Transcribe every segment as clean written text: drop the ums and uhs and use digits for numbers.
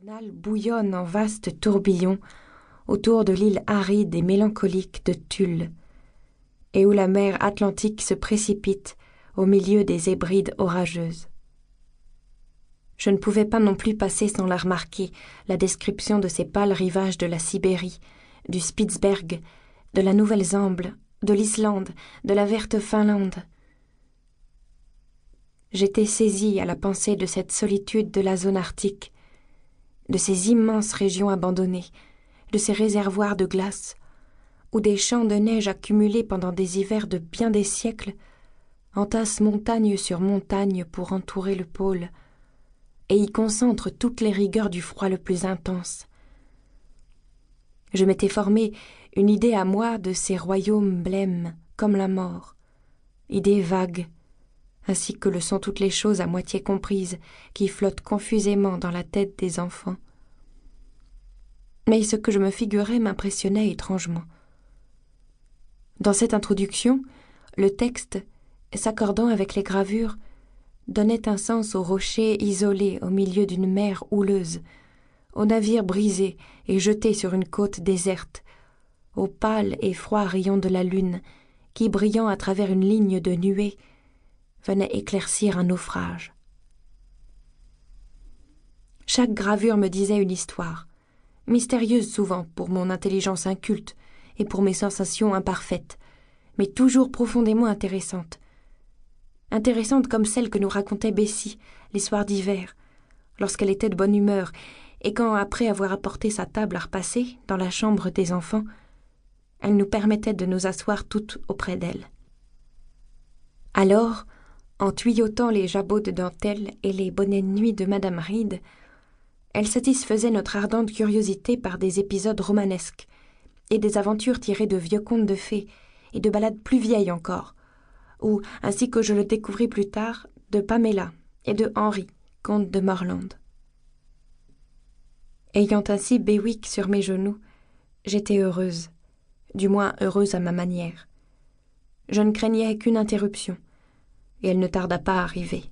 journal bouillonne en vastes tourbillons autour de l'île aride et mélancolique de Tulle, et où la mer Atlantique se précipite au milieu des Hébrides orageuses. Je ne pouvais pas non plus passer sans la remarquer, la description de ces pâles rivages de la Sibérie, du Spitzberg, de la Nouvelle-Zambie, de l'Islande, de la verte Finlande. J'étais saisie à la pensée de cette solitude de la zone arctique, de ces immenses régions abandonnées, de ces réservoirs de glace, où des champs de neige accumulés pendant des hivers de bien des siècles entassent montagne sur montagne pour entourer le pôle, et y concentrent toutes les rigueurs du froid le plus intense. Je m'étais formé une idée à moi de ces royaumes blêmes comme la mort, idée vague, ainsi que le sont toutes les choses à moitié comprises qui flottent confusément dans la tête des enfants. Mais ce que je me figurais m'impressionnait étrangement. Dans cette introduction, le texte, s'accordant avec les gravures, donnait un sens aux rochers isolés au milieu d'une mer houleuse, aux navires brisés et jetés sur une côte déserte, aux pâles et froids rayons de la lune qui, brillant à travers une ligne de nuées, venaient éclaircir un naufrage. Chaque gravure me disait une histoire, mystérieuse souvent pour mon intelligence inculte et pour mes sensations imparfaites, mais toujours profondément intéressante. Intéressante comme celle que nous racontait Bessie les soirs d'hiver, lorsqu'elle était de bonne humeur, et quand, après avoir apporté sa table à repasser dans la chambre des enfants, elle nous permettait de nous asseoir toutes auprès d'elle. Alors, en tuyaudant les jabots de dentelle et les bonnets de nuit de Madame Reed, elle satisfaisait notre ardente curiosité par des épisodes romanesques et des aventures tirées de vieux contes de fées et de ballades plus vieilles encore, ou, ainsi que je le découvris plus tard, de Pamela et de Henry, comte de Morland. Ayant ainsi Bewick sur mes genoux, j'étais heureuse, du moins heureuse à ma manière. Je ne craignais qu'une interruption, et elle ne tarda pas à arriver.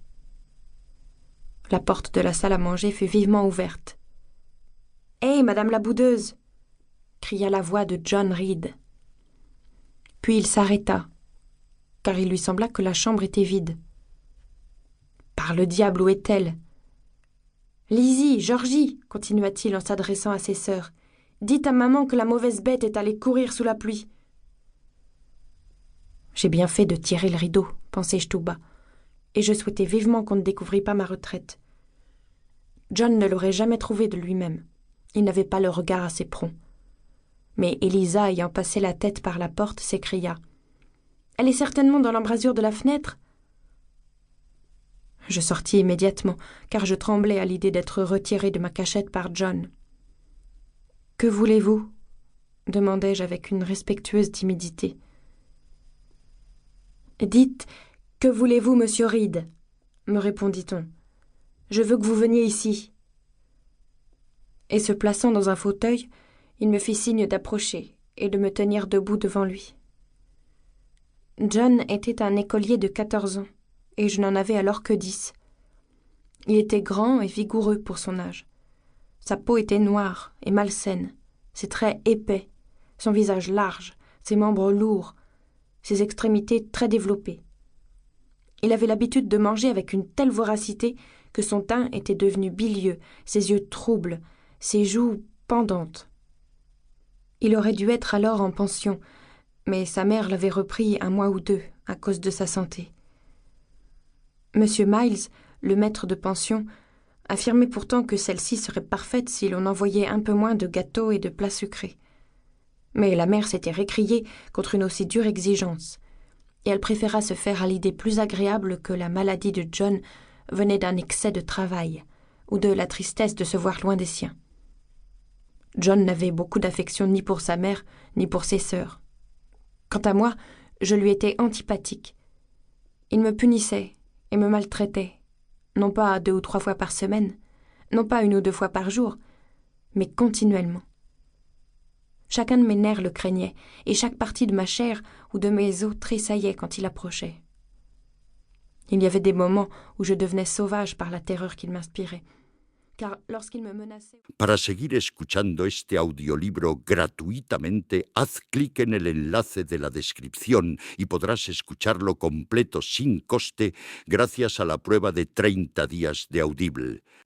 La porte de la salle à manger fut vivement ouverte. « Hé, madame la boudeuse !» cria la voix de John Reed. Puis il s'arrêta, car il lui sembla que la chambre était vide. « Par le diable, où est-elle ?»« Lizzie, Georgie !» continua-t-il en s'adressant à ses sœurs. « Dites à maman que la mauvaise bête est allée courir sous la pluie. » J'ai bien fait de tirer le rideau, pensai-je tout bas, et je souhaitais vivement qu'on ne découvrît pas ma retraite. John ne l'aurait jamais trouvée de lui-même. Il n'avait pas le regard assez prompt. Mais Élisa, ayant passé la tête par la porte, s'écria « Elle est certainement dans l'embrasure de la fenêtre ?» Je sortis immédiatement, car je tremblais à l'idée d'être retirée de ma cachette par John. « Que voulez-vous » demandai-je avec une respectueuse timidité. « Dites, que voulez-vous, monsieur Reed ?» me répondit-on. « Je veux que vous veniez ici. » Et se plaçant dans un fauteuil, il me fit signe d'approcher et de me tenir debout devant lui. John était un écolier de 14 ans, et je n'en avais alors que 10. Il était grand et vigoureux pour son âge. Sa peau était noire et malsaine, ses traits épais, son visage large, ses membres lourds, ses extrémités très développées. Il avait l'habitude de manger avec une telle voracité que son teint était devenu bilieux, ses yeux troubles, ses joues pendantes. Il aurait dû être alors en pension, mais sa mère l'avait repris 1 mois ou 2 à cause de sa santé. Monsieur Miles, le maître de pension, affirmait pourtant que celle-ci serait parfaite si l'on envoyait un peu moins de gâteaux et de plats sucrés. Mais la mère s'était récriée contre une aussi dure exigence, et elle préféra se faire à l'idée plus agréable que la maladie de John venait d'un excès de travail ou de la tristesse de se voir loin des siens. John n'avait beaucoup d'affection ni pour sa mère ni pour ses sœurs. Quant à moi, je lui étais antipathique. Il me punissait et me maltraitait, non pas 2 ou 3 fois par semaine, non pas 1 ou 2 fois par jour, mais continuellement. Chacun de mes nerfs le craignait, et chaque partie de ma chair ou de mes os tressaillait quand il approchait. Il y avait des moments où je devenais sauvage par la terreur qu'il m'inspirait, car lorsqu'il me menaçait... Para seguir escuchando este audiolibro gratuitamente, haz clic en el enlace de la descripción y podrás escucharlo completo sin coste gracias a la prueba de 30 días de Audible.